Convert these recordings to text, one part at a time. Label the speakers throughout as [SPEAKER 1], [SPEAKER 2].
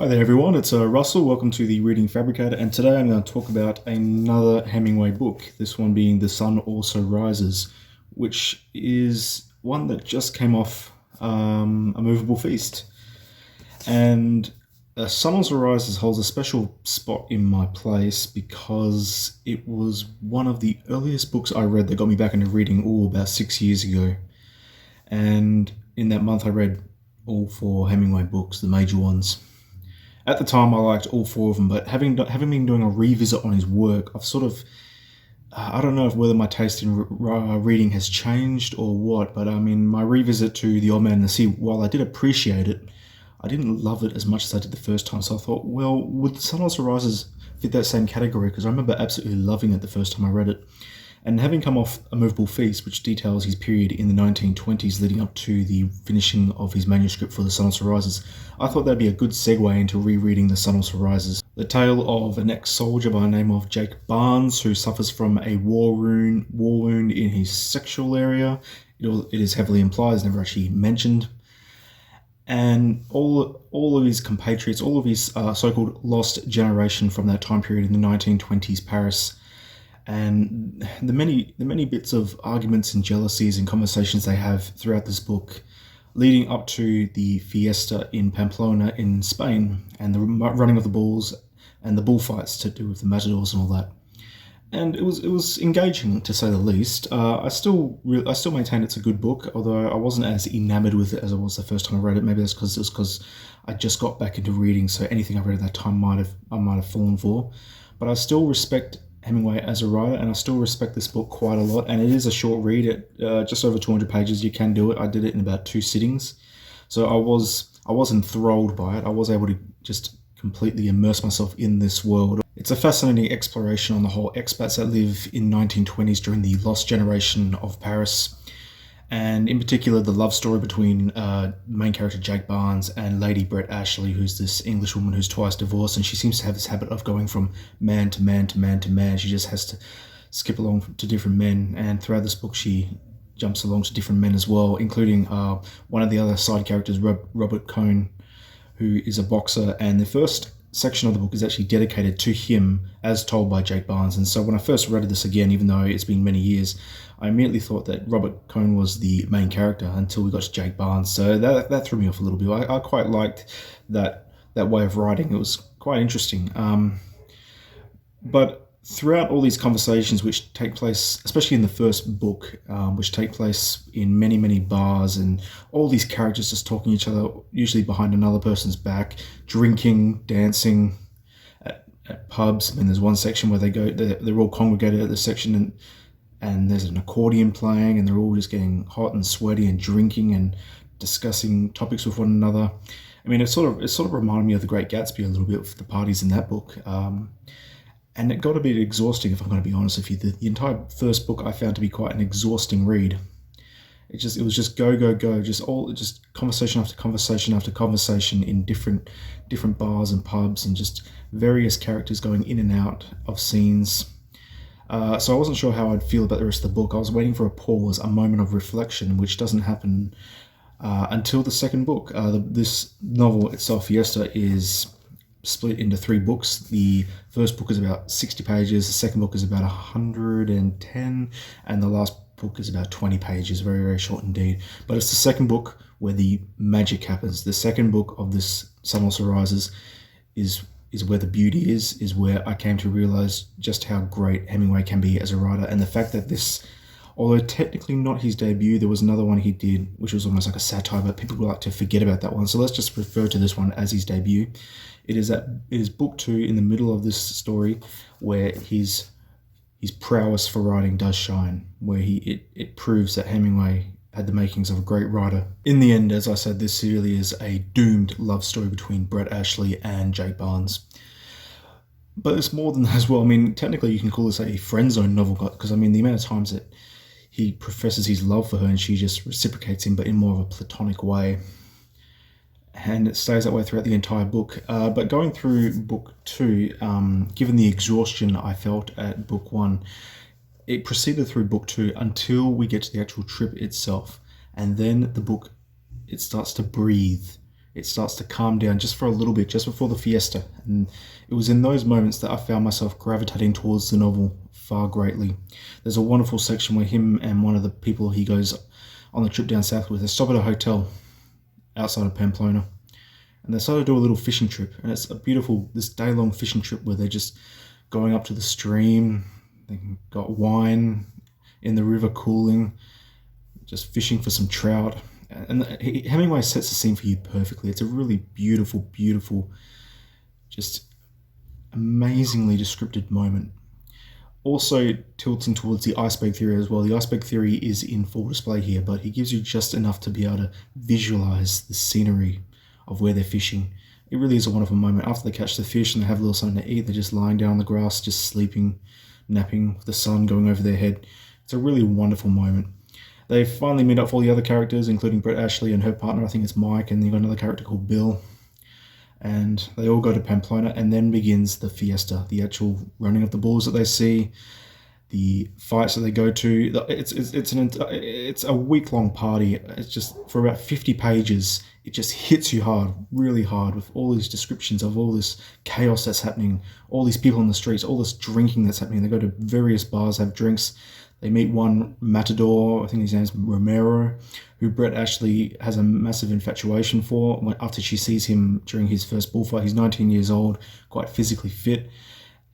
[SPEAKER 1] Hi there everyone, it's Russell. Welcome to the Reading Fabricator, and today I'm going to talk about another Hemingway book, this one being The Sun Also Rises, which is one that just came off A Movable Feast. And The Sun Also Rises holds a special spot in my place because it was one of the earliest books I read that got me back into reading about 6 years ago. And in that month I read all 4 Hemingway books, the major ones. At the time, I liked all 4 of them, but having been doing a revisit on his work, I've sort of, I don't know whether my taste in reading has changed or what, but I mean, my revisit to The Old Man and the Sea, while I did appreciate it, I didn't love it as much as I did the first time. So I thought, well, would The Sun Also Rises fit that same category? Because I remember absolutely loving it the first time I read it. And having come off A Movable Feast, which details his period in the 1920s leading up to the finishing of his manuscript for The Sun Also Rises, I thought that'd be a good segue into rereading The Sun Also Rises. The tale of an ex-soldier by the name of Jake Barnes who suffers from a war wound in his sexual area. It is heavily implied, it's never actually mentioned. And all of his compatriots, all of his so-called lost generation from that time period in the 1920s Paris, and the many bits of arguments and jealousies and conversations they have throughout this book, leading up to the fiesta in Pamplona in Spain, and the running of the bulls and the bullfights to do with the matadors and all that. And it was engaging, to say the least. I still maintain it's a good book, although I wasn't as enamored with it as I was the first time I read it. Maybe that's because I just got back into reading, so anything I read at that time I might have fallen for. But I still respect Hemingway as a writer, and I still respect this book quite a lot. And it is a short read, at just over 200 pages. You can do it. I did it in about 2 sittings, so I was enthralled by it. I was able to just completely immerse myself in this world. It's a fascinating exploration on the whole expats that live in 1920s during the lost generation of Paris, and in particular the love story between the main character Jake Barnes and Lady Brett Ashley, who's this English woman who's twice divorced, and she seems to have this habit of going from man to man to man to man. She just has to skip along to different men, and throughout this book she jumps along to different men as well, including one of the other side characters, Robert Cohn, who is a boxer, and the first section of the book is actually dedicated to him as told by Jake Barnes. And so when I first read this again, even though it's been many years, I immediately thought that Robert Cohn was the main character until we got to Jake Barnes. So that threw me off a little bit. I quite liked that way of writing. It was quite interesting. But throughout all these conversations, which take place, especially in the first book, which take place in many, many bars, and all these characters just talking to each other, usually behind another person's back, drinking, dancing at pubs. I mean, there's one section where they're all congregated at the section, and there's an accordion playing, and they're all just getting hot and sweaty and drinking and discussing topics with one another. I mean, it sort of reminded me of The Great Gatsby a little bit with the parties in that book. And it got a bit exhausting, if I'm going to be honest with you. The entire first book I found to be quite an exhausting read. It was just go, just conversation after conversation after conversation in different bars and pubs, and just various characters going in and out of scenes. So I wasn't sure how I'd feel about the rest of the book. I was waiting for a pause, a moment of reflection, which doesn't happen until the second book. This novel itself, Fiesta, is split into 3 books. The first book is about 60 pages, the second book is about 110, and the last book is about 20 pages, very, very short indeed. But it's the second book where the magic happens. The second book of this Sun Also Rises is where the beauty is where I came to realize just how great Hemingway can be as a writer, and the fact that this, although technically not his debut, there was another one he did which was almost like a satire, but people would like to forget about that one, so let's just refer to this one as his debut. It is book 2 in the middle of this story where his prowess for writing does shine, where it proves that Hemingway had the makings of a great writer. In the end, as I said, this really is a doomed love story between Brett Ashley and Jake Barnes. But it's more than that as well. I mean, technically you can call this a friend zone novel, because I mean, the amount of times that he professes his love for her and she just reciprocates him, but in more of a platonic way. And it stays that way throughout the entire book. But going through book 2, given the exhaustion I felt at book 1, it proceeded through book 2 until we get to the actual trip itself. And then the book, it starts to breathe. it starts to calm down just for a little bit, just before the fiesta. And it was in those moments that I found myself gravitating towards the novel far greatly. There's a wonderful section where him and one of the people he goes on the trip down south with, they stop at a hotel outside of Pamplona, and they start to do a little fishing trip. And it's a beautiful, this day-long fishing trip where they're just going up to the stream, they got wine in the river cooling, just fishing for some trout. And Hemingway sets the scene for you perfectly. It's a really beautiful, beautiful, just amazingly descriptive moment. Also tilting towards the iceberg theory as well. The iceberg theory is in full display here, but he gives you just enough to be able to visualize the scenery of where they're fishing. It really is a wonderful moment. After they catch the fish and they have a little something to eat, they're just lying down on the grass, just sleeping, napping, with the sun going over their head. It's a really wonderful moment. They finally meet up for all the other characters, including Brett Ashley and her partner, I think it's Mike, and you've got another character called Bill. And they all go to Pamplona, and then begins the fiesta, the actual running of the bulls that they see, the fights that they go to. It's a week-long party. It's just, for about 50 pages, it just hits you hard, really hard, with all these descriptions of all this chaos that's happening, all these people in the streets, all this drinking that's happening. They go to various bars, have drinks. They meet one matador, I think his name's Romero, who Brett Ashley has a massive infatuation for after she sees him during his first bullfight. He's 19 years old, quite physically fit,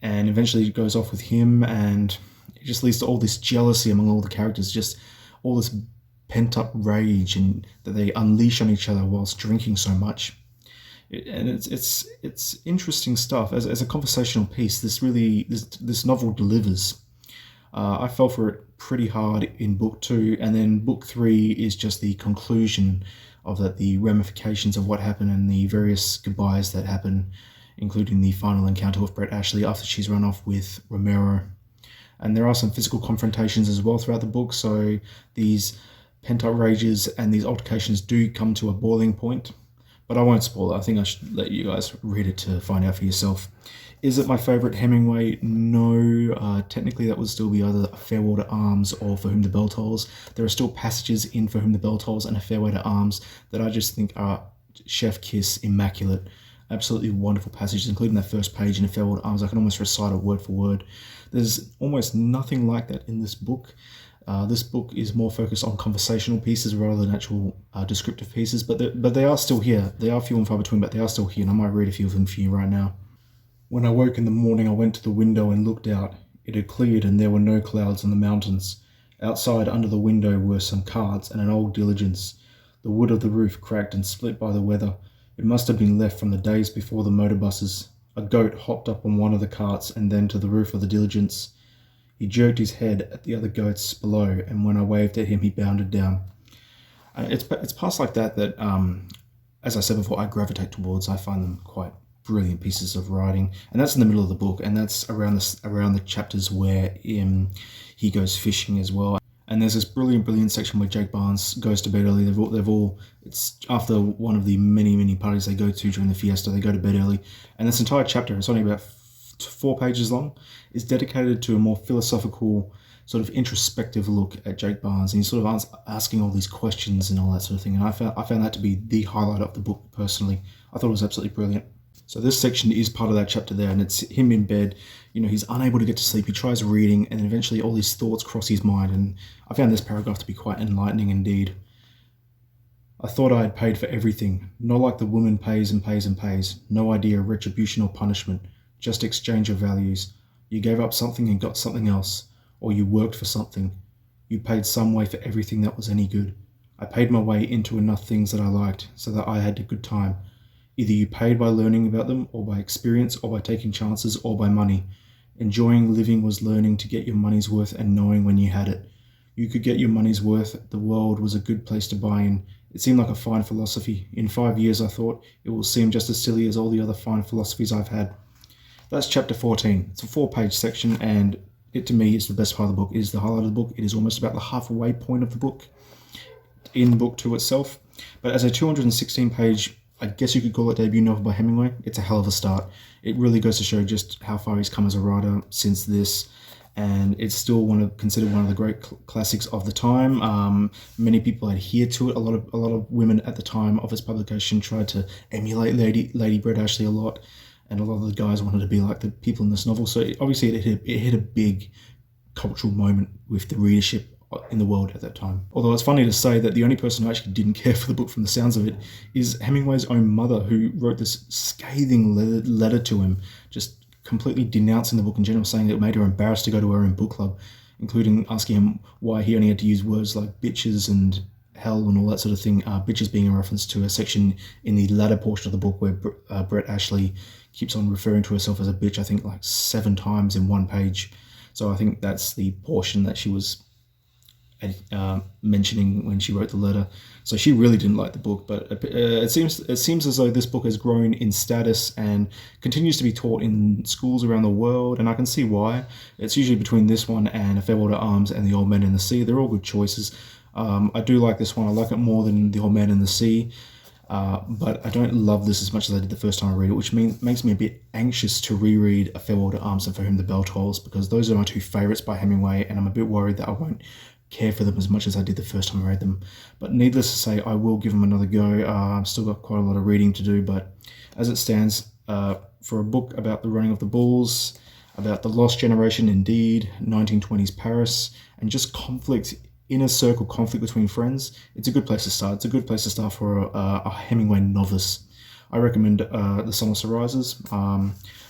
[SPEAKER 1] and eventually goes off with him, and it just leads to all this jealousy among all the characters, just all this pent-up rage and that they unleash on each other whilst drinking so much. And it's interesting stuff. As a conversational piece, this novel delivers. I fell for it pretty hard in book 2, and then book 3 is just the conclusion of that, the ramifications of what happened and the various goodbyes that happen, including the final encounter with Brett Ashley after she's run off with Romero. And there are some physical confrontations as well throughout the book, so these pent-up rages and these altercations do come to a boiling point. But I won't spoil it. I think I should let you guys read it to find out for yourself. Is it my favourite Hemingway? No. Technically that would still be either A Farewell to Arms or For Whom the Bell Tolls. There are still passages in For Whom the Bell Tolls and A Farewell to Arms that I just think are chef kiss immaculate. Absolutely wonderful passages, including that first page in A Farewell to Arms. I can almost recite it word for word. There's almost nothing like that in this book. This book is more focused on conversational pieces rather than actual descriptive pieces, but they are still here. They are few and far between, but they are still here, and I might read a few of them for you right now. When I woke in the morning, I went to the window and looked out. It had cleared and there were no clouds on the mountains. Outside under the window were some carts and an old diligence. The wood of the roof cracked and split by the weather. It must have been left from the days before the motor buses. A goat hopped up on one of the carts and then to the roof of the diligence. He jerked his head at the other goats below, and when I waved at him, he bounded down. It's parts like that as I said before, I gravitate towards. I find them quite brilliant pieces of writing, and that's in the middle of the book, and that's around the chapters where he goes fishing as well. And there's this brilliant section where Jake Barnes goes to bed early. It's after one of the many parties they go to during the fiesta. They go to bed early, and this entire chapter, it's only about 4 pages long, is dedicated to a more philosophical, sort of introspective look at Jake Barnes, and he's sort of asking all these questions and all that sort of thing. And I found that to be the highlight of the book personally. I thought it was absolutely brilliant. So this section is part of that chapter there, and it's him in bed. He's unable to get to sleep. He tries reading, and eventually all these thoughts cross his mind, and I found this paragraph to be quite enlightening indeed. I thought I had paid for everything, not like the woman pays and pays and pays. No idea of retribution or punishment, just exchange of values. You gave up something and got something else, or you worked for something. You paid some way for everything that was any good. I paid my way into enough things that I liked, so that I had a good time. Either you paid by learning about them, or by experience, or by taking chances, or by money. Enjoying living was learning to get your money's worth and knowing when you had it. You could get your money's worth. The world was a good place to buy in. It seemed like a fine philosophy. In 5 years, I thought, it will seem just as silly as all the other fine philosophies I've had. That's chapter 14. It's a 4-page section, and it to me is the best part of the book. It is the highlight of the book. It is almost about the halfway point of the book in book 2 itself. But as a 216-page, I guess you could call it debut novel by Hemingway, it's a hell of a start. It really goes to show just how far he's come as a writer since this, and it's still considered one of the great classics of the time. Many people adhere to it. A lot of women at the time of its publication tried to emulate Lady Brett Ashley a lot, and a lot of the guys wanted to be like the people in this novel. So obviously it hit a big cultural moment with the readership in the world at that time. Although it's funny to say that the only person who actually didn't care for the book from the sounds of it is Hemingway's own mother, who wrote this scathing letter to him, just completely denouncing the book in general, saying that it made her embarrassed to go to her own book club, including asking him why he only had to use words like bitches and hell and all that sort of thing. Bitches being a reference to a section in the latter portion of the book where Brett Ashley keeps on referring to herself as a bitch, I think like 7 times in one page. So I think that's the portion that she was mentioning when she wrote the letter. So she really didn't like the book, but it seems as though this book has grown in status and continues to be taught in schools around the world, and I can see why. It's usually between this one and A Farewell to Arms and The Old Man in the Sea. They're all good choices. I do like this one. I like it more than The Old Man in the Sea, but I don't love this as much as I did the first time I read it, which makes me a bit anxious to reread A Farewell to Arms and For Whom the Bell Tolls, because those are my 2 favourites by Hemingway, and I'm a bit worried that I won't care for them as much as I did the first time I read them. But needless to say, I will give them another go. I've still got quite a lot of reading to do, but as it stands, for a book about the running of the bulls, about the lost generation indeed, 1920s Paris, and just conflict, inner circle conflict between friends, it's a good place to start. It's a good place to start for a Hemingway novice. I recommend The Sun Also Rises.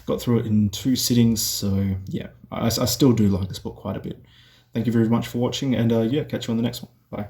[SPEAKER 1] Got through it in 2 sittings, so yeah, I still do like this book quite a bit. Thank you very much for watching, and yeah, catch you on the next one. Bye.